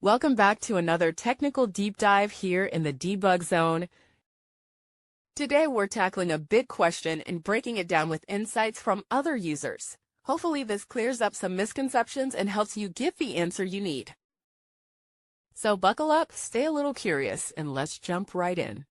Welcome back to another technical deep dive here in the debug zone. Today we're tackling a big question and breaking it down with insights from other users. Hopefully this clears up some misconceptions and helps you get the answer you need. So buckle up, stay a little curious, and let's jump right in.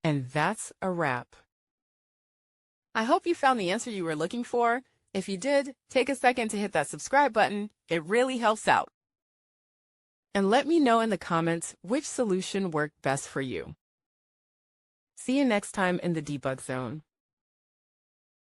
And that's a wrap. I hope you found the answer you were looking for. If you did, take a second to hit that subscribe button. It really helps out. And let me know in the comments which solution worked best for you. See you next time in the debug zone.